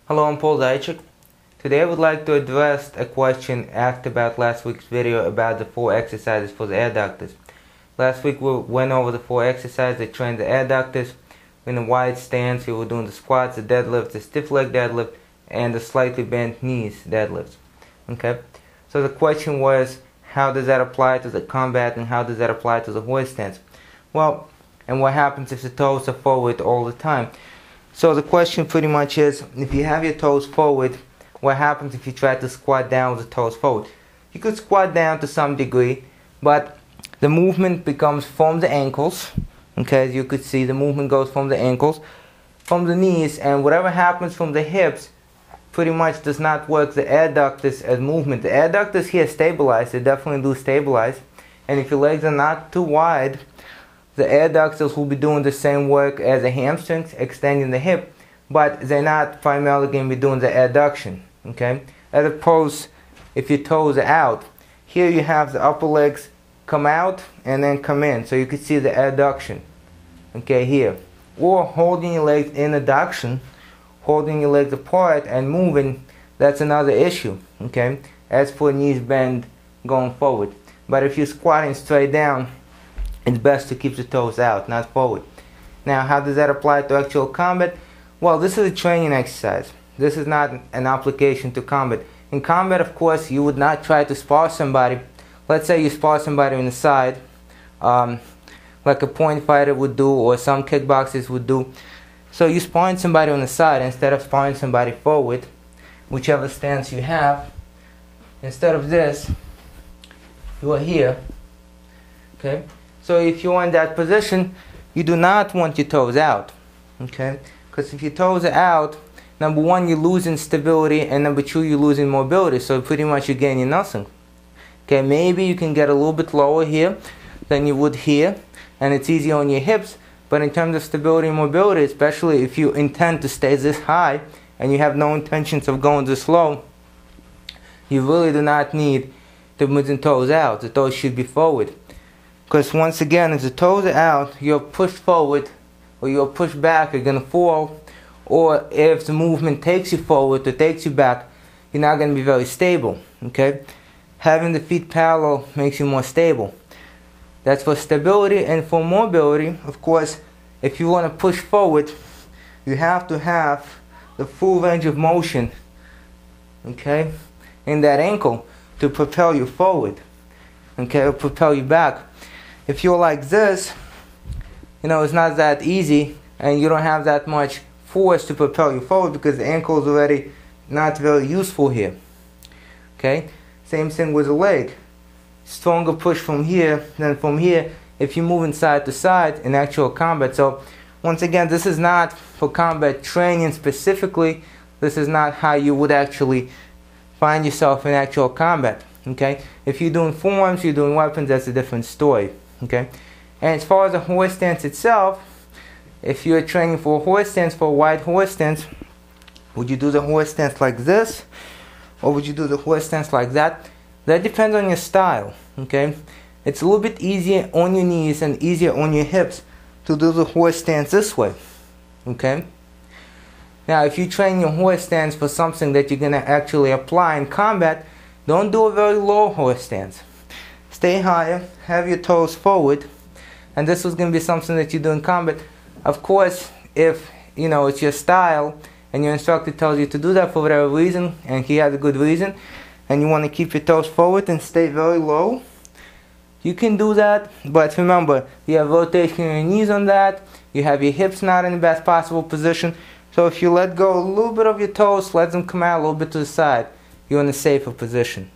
Hello, I'm Paul Zaychik. Today I would like to address a question asked about last week's video about the 4 exercises for the adductors. Last week we went over the 4 exercises that trained the adductors in a wide stance. We were doing the squats, the deadlifts, the stiff leg deadlift, and the slightly bent knees deadlifts. Okay, so the question was, how does that apply to the combat and how does that apply to the horse stance? Well, and what happens if the toes are forward all the time? So the question pretty much is, if you have your toes forward, what happens if you try to squat down with the toes forward? You could squat down to some degree, but the movement becomes from the ankles. Okay, as you could see, the movement goes from the ankles, from the knees, and whatever happens from the hips pretty much does not work the adductors as movement. The adductors here stabilize, they definitely do stabilize, and if your legs are not too wide, the adductors will be doing the same work as the hamstrings, extending the hip, but they're not primarily going to be doing the adduction, okay? As opposed, if your toes are out, here you have the upper legs come out and then come in, so you can see the adduction, okay, here. Or holding your legs in adduction, holding your legs apart and moving, that's another issue, okay? As for knees bend going forward. But if you're squatting straight down, it's best to keep the toes out, not forward. Now, how does that apply to actual combat? Well, this is a training exercise. This is not an application to combat. In combat, of course, you would not try to spar somebody. Let's say you spar somebody on the side, like a point fighter would do, or some kickboxers would do. So you sparring somebody on the side instead of sparring somebody forward, whichever stance you have. Instead of this, you are here, okay? So if you're in that position, you do not want your toes out, okay? Because if your toes are out, number one, you're losing stability, and number two, you're losing mobility. So pretty much you're gaining nothing. Okay, maybe you can get a little bit lower here than you would here, and it's easier on your hips. But in terms of stability and mobility, especially if you intend to stay this high and you have no intentions of going this low, you really do not need to move the toes out. The toes should be forward. Because once again, if the toes are out, you're pushed forward or you're pushed back, you're going to fall. Or if the movement takes you forward or takes you back, you're not going to be very stable. Okay? Having the feet parallel makes you more stable. That's for stability. And for mobility, of course, if you want to push forward, you have to have the full range of motion, okay, in that ankle to propel you forward, okay, or propel you back. If you're like this, you know, it's not that easy, and you don't have that much force to propel you forward because the ankle is already not very useful here. Okay? Same thing with the leg. Stronger push from here than from here if you're moving side to side in actual combat. So, once again, this is not for combat training specifically. This is not how you would actually find yourself in actual combat. Okay? If you're doing forms, you're doing weapons, that's a different story. Okay? And as far as the horse stance itself, if you're training for a horse stance, for a wide horse stance, would you do the horse stance like this? Or would you do the horse stance like that? That depends on your style. Okay? It's a little bit easier on your knees and easier on your hips to do the horse stance this way. Okay? Now, if you train your horse stance for something that you're going to actually apply in combat, don't do a very low horse stance. Stay higher, have your toes forward, and this is going to be something that you do in combat. Of course, if you know it's your style and your instructor tells you to do that for whatever reason, and he has a good reason, and you want to keep your toes forward and stay very low, you can do that. But remember, you have rotation in your knees on that, you have your hips not in the best possible position, so if you let go a little bit of your toes, let them come out a little bit to the side, you're in a safer position.